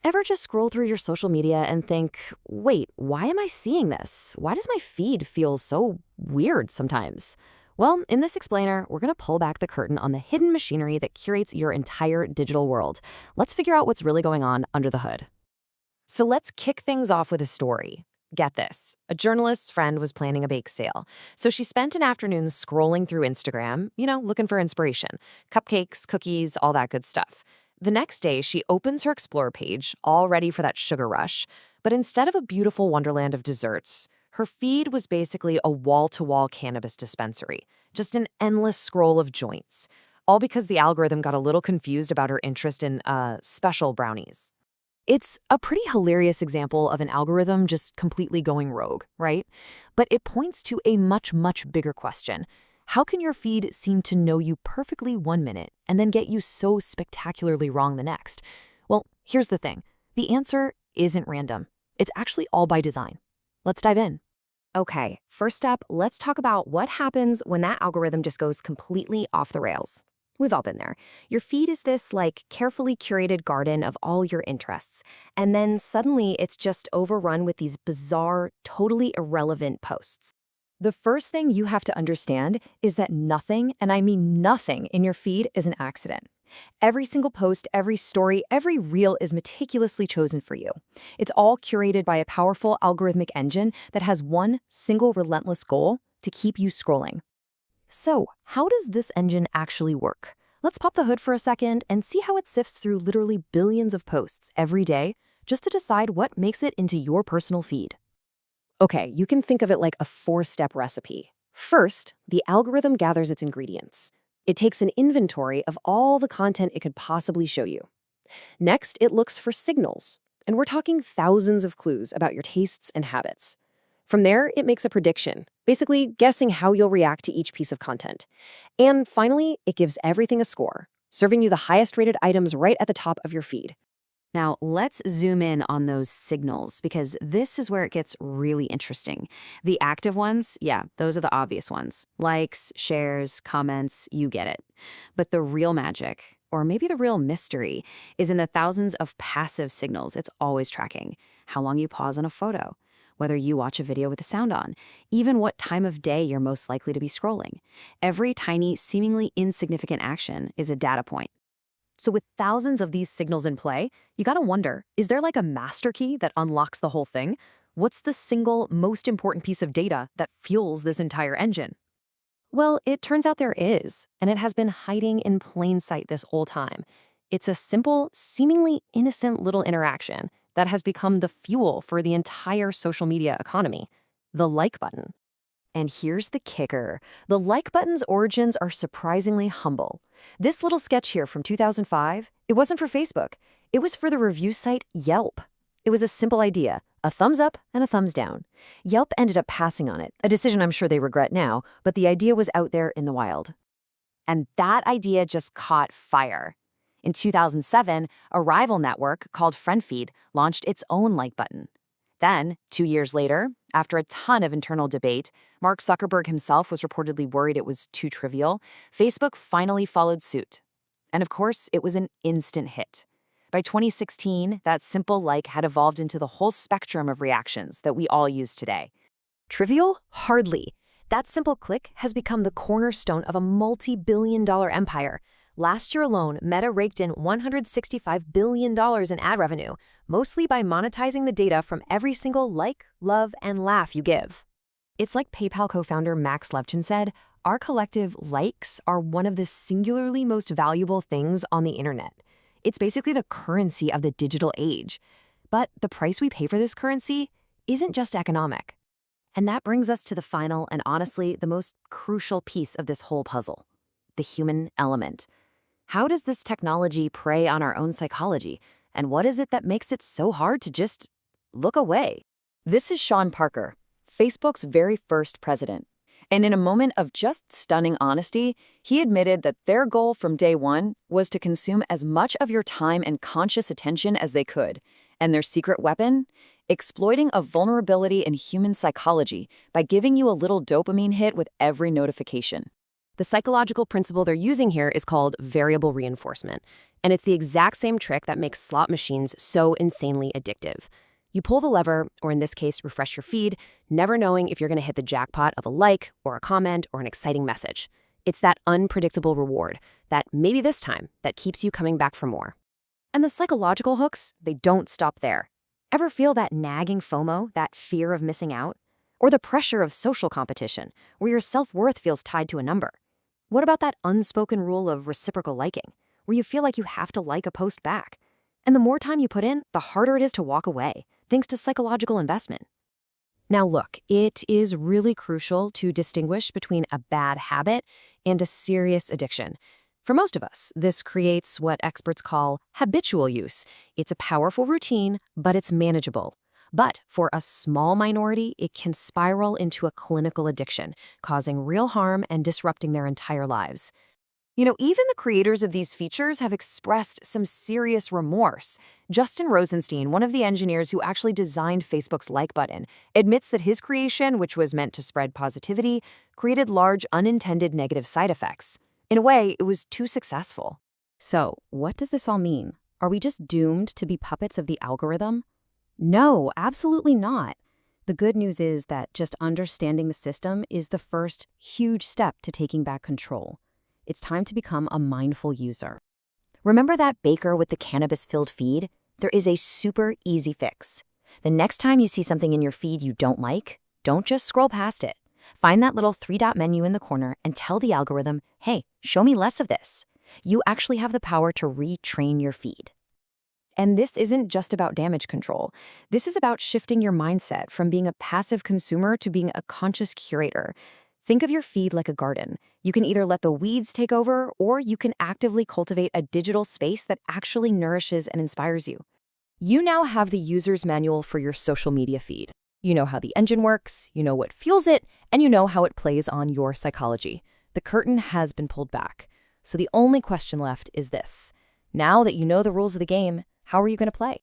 Ever just scroll through your social media and think, wait, why am I seeing this? Why does my feed feel so weird sometimes? Well, in this explainer, we're going to pull back the curtain on the hidden machinery that curates your entire digital world. Let's figure out what's really going on under the hood. So let's kick things off with a story. Get this. A journalist's friend was planning a bake sale. So she spent an afternoon scrolling through Instagram, looking for inspiration. Cupcakes, cookies, all that good stuff. The next day, she opens her Explore page, all ready for that sugar rush. But instead of a beautiful wonderland of desserts, her feed was basically a wall-to-wall cannabis dispensary, just an endless scroll of joints. All because the algorithm got a little confused about her interest in, special brownies. It's a pretty hilarious example of an algorithm just completely going rogue, right? But it points to a much, much bigger question. How can your feed seem to know you perfectly 1 minute and then get you so spectacularly wrong the next? Well, here's the thing. The answer isn't random. It's actually all by design. Let's dive in. Okay, first up, let's talk about what happens when that algorithm just goes completely off the rails. We've all been there. Your feed is this, carefully curated garden of all your interests, and then suddenly it's just overrun with these bizarre, totally irrelevant posts. The first thing you have to understand is that nothing, and I mean nothing, in your feed is an accident. Every single post, every story, every reel is meticulously chosen for you. It's all curated by a powerful algorithmic engine that has one single relentless goal: to keep you scrolling. So, how does this engine actually work? Let's pop the hood for a second and see how it sifts through literally billions of posts every day just to decide what makes it into your personal feed. Okay, you can think of it like a 4-step recipe. First, the algorithm gathers its ingredients. It takes an inventory of all the content it could possibly show you. Next, it looks for signals, and we're talking thousands of clues about your tastes and habits. From there, it makes a prediction, basically guessing how you'll react to each piece of content. And finally, it gives everything a score, serving you the highest-rated items right at the top of your feed. Now, let's zoom in on those signals, because this is where it gets really interesting. The active ones, yeah, those are the obvious ones. Likes, shares, comments, you get it. But the real magic, or maybe the real mystery, is in the thousands of passive signals it's always tracking. How long you pause on a photo, whether you watch a video with the sound on, even what time of day you're most likely to be scrolling. Every tiny, seemingly insignificant action is a data point. So with thousands of these signals in play, you gotta wonder, is there like a master key that unlocks the whole thing? What's the single most important piece of data that fuels this entire engine? Well, it turns out there is, and it has been hiding in plain sight this whole time. It's a simple, seemingly innocent little interaction that has become the fuel for the entire social media economy: the like button. And here's the kicker. The like button's origins are surprisingly humble. This little sketch here from 2005, it wasn't for Facebook. It was for the review site Yelp. It was a simple idea: a thumbs up and a thumbs down. Yelp ended up passing on it, a decision I'm sure they regret now, but the idea was out there in the wild. And that idea just caught fire. In 2007, a rival network called FriendFeed launched its own like button. Then, 2 years later, after a ton of internal debate, Mark Zuckerberg himself was reportedly worried it was too trivial, Facebook finally followed suit. And of course, it was an instant hit. By 2016, that simple like had evolved into the whole spectrum of reactions that we all use today. Trivial? Hardly. That simple click has become the cornerstone of a multi-billion-dollar empire. Last year alone, Meta raked in $165 billion in ad revenue, mostly by monetizing the data from every single like, love, and laugh you give. It's like PayPal co-founder Max Levchin said, our collective likes are one of the singularly most valuable things on the internet. It's basically the currency of the digital age. But the price we pay for this currency isn't just economic. And that brings us to the final and honestly the most crucial piece of this whole puzzle: the human element. How does this technology prey on our own psychology? And what is it that makes it so hard to just look away? This is Sean Parker, Facebook's very first president. And in a moment of just stunning honesty, he admitted that their goal from day one was to consume as much of your time and conscious attention as they could. And their secret weapon? Exploiting a vulnerability in human psychology by giving you a little dopamine hit with every notification. The psychological principle they're using here is called variable reinforcement, and it's the exact same trick that makes slot machines so insanely addictive. You pull the lever, or in this case, refresh your feed, never knowing if you're going to hit the jackpot of a like or a comment or an exciting message. It's that unpredictable reward, that maybe this time, that keeps you coming back for more. And the psychological hooks, they don't stop there. Ever feel that nagging FOMO, that fear of missing out? Or the pressure of social competition, where your self-worth feels tied to a number? What about that unspoken rule of reciprocal liking, where you feel like you have to like a post back? And the more time you put in, the harder it is to walk away, thanks to psychological investment. Now look, it is really crucial to distinguish between a bad habit and a serious addiction. For most of us, this creates what experts call habitual use. It's a powerful routine, but it's manageable. But for a small minority, it can spiral into a clinical addiction, causing real harm and disrupting their entire lives. Even the creators of these features have expressed some serious remorse. Justin Rosenstein, one of the engineers who actually designed Facebook's like button, admits that his creation, which was meant to spread positivity, created large unintended negative side effects. In a way, it was too successful. So, what does this all mean? Are we just doomed to be puppets of the algorithm? No, absolutely not. The good news is that just understanding the system is the first huge step to taking back control. It's time to become a mindful user. Remember that baker with the cannabis-filled feed? There is a super easy fix. The next time you see something in your feed you don't like, don't just scroll past it. Find that little three-dot menu in the corner and tell the algorithm, hey, show me less of this. You actually have the power to retrain your feed. And this isn't just about damage control. This is about shifting your mindset from being a passive consumer to being a conscious curator. Think of your feed like a garden. You can either let the weeds take over, or you can actively cultivate a digital space that actually nourishes and inspires you. You now have the user's manual for your social media feed. You know how the engine works, you know what fuels it, and you know how it plays on your psychology. The curtain has been pulled back. So the only question left is this. Now that you know the rules of the game, how are you going to play?